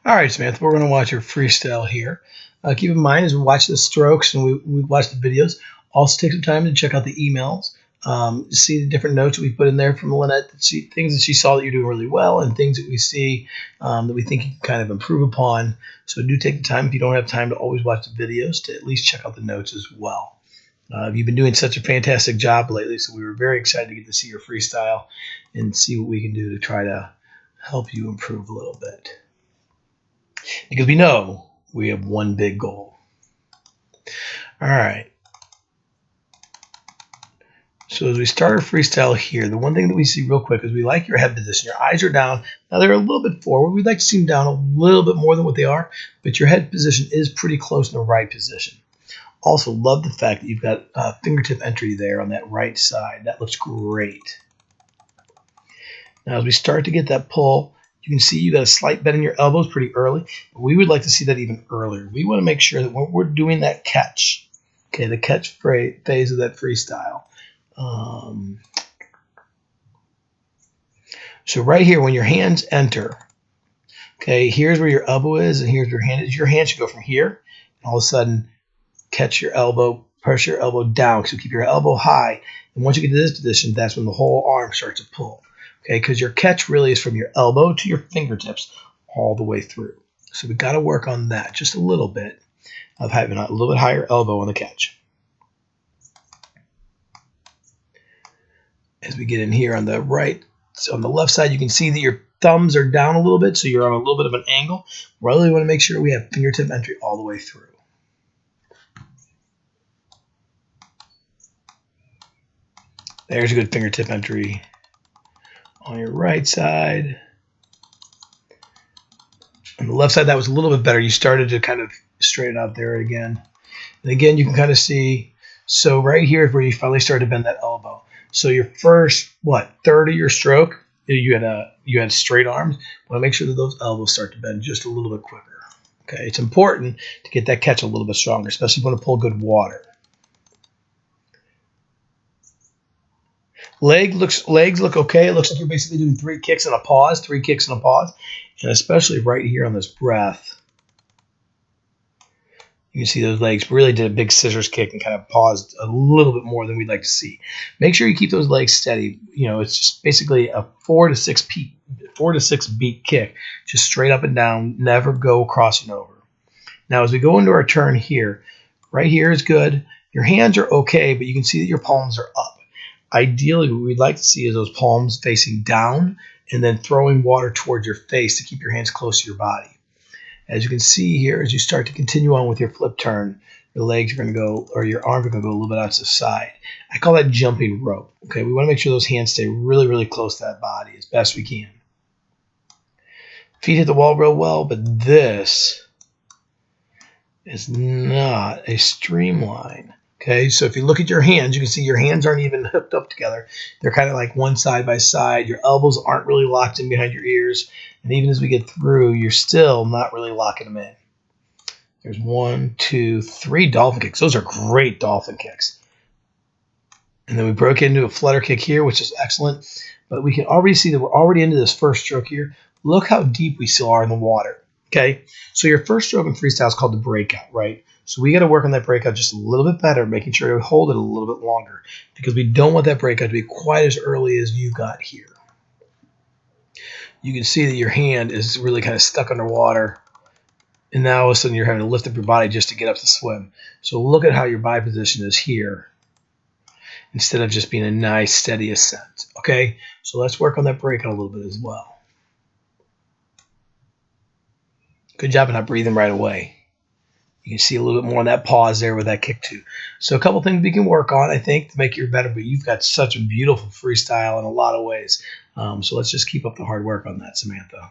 All right, Samantha, we're going to watch your freestyle here. Keep in mind, as we watch the strokes and we watch the videos, also take some time to check out the emails, see the different notes that we put in there from Lynette, things that she saw that you're doing really well, and things that we see that we think you can kind of improve upon. So do take the time, if you don't have time to always watch the videos, to at least check out the notes as well. You've been doing such a fantastic job lately, so we were very excited to get to see your freestyle and see what we can do to try to help you improve a little bit. Because we know we have one big goal. All right. So as we start our freestyle here, the one thing that we see real quick is we like your head position. Your eyes are down. Now they're a little bit forward. We'd like to see them down a little bit more than what they are, but your head position is pretty close in the right position. Also, love the fact that you've got fingertip entry there on that right side. That looks great. Now as we start to get that pull, you can see you got a slight bend in your elbows pretty early, but we would like to see that even earlier. We want to make sure that when we're doing that catch, okay, the catch phase of that freestyle. So right here, when your hands enter, okay, here's where your elbow is, and here's where your hand is. Your hand should go from here, and all of a sudden, catch your elbow, press your elbow down. So keep your elbow high, and once you get to this position, that's when the whole arm starts to pull. Okay, because your catch really is from your elbow to your fingertips all the way through. So we've got to work on that just a little bit of having a little bit higher elbow on the catch. As we get in here on the right, so on the left side, you can see that your thumbs are down a little bit, so you're on a little bit of an angle. We really want to make sure we have fingertip entry all the way through. There's a good fingertip entry on your right side. On the left side, that was a little bit better. You started to kind of straighten out there again. And again, you can kind of see, so right here is where you finally started to bend that elbow. So your first, third of your stroke, you had straight arms. You want to make sure that those elbows start to bend just a little bit quicker. Okay, it's important to get that catch a little bit stronger, especially if you want to pull good water. Legs look okay. It looks like you're basically doing 3 kicks and a pause, 3 kicks and a pause. And especially right here on this breath, you can see those legs really did a big scissors kick and kind of paused a little bit more than we'd like to see. Make sure you keep those legs steady. You know, it's just basically a 4 to 6 beat kick, just straight up and down, never go crossing over. Now, as we go into our turn here, right here is good. Your hands are okay, but you can see that your palms are up. Ideally, what we'd like to see is those palms facing down and then throwing water towards your face to keep your hands close to your body. As you can see here, as you start to continue on with your flip turn, your legs are going to go, or your arms are going to go a little bit out to the side. I call that jumping rope. Okay, we want to make sure those hands stay really, really close to that body as best we can. Feet hit the wall real well, but this is not a streamline. Okay, so if you look at your hands, you can see your hands aren't even hooked up together. They're kind of like one side by side. Your elbows aren't really locked in behind your ears. And even as we get through, you're still not really locking them in. There's 1, 2, 3 dolphin kicks. Those are great dolphin kicks. And then we broke into a flutter kick here, which is excellent. But we can already see that we're already into this first stroke here. Look how deep we still are in the water. Okay, so your first stroke in freestyle is called the breakout, right? So we got to work on that breakout just a little bit better, making sure to hold it a little bit longer because we don't want that breakout to be quite as early as you got here. You can see that your hand is really kind of stuck underwater, and now all of a sudden you're having to lift up your body just to get up to swim. So look at how your body position is here instead of just being a nice steady ascent. Okay, so let's work on that breakout a little bit as well. Good job of not breathing right away. You can see a little bit more on that pause there with that kick too. So a couple things we can work on, I think, to make you better, but you've got such a beautiful freestyle in a lot of ways. So let's just keep up the hard work on that, Samantha.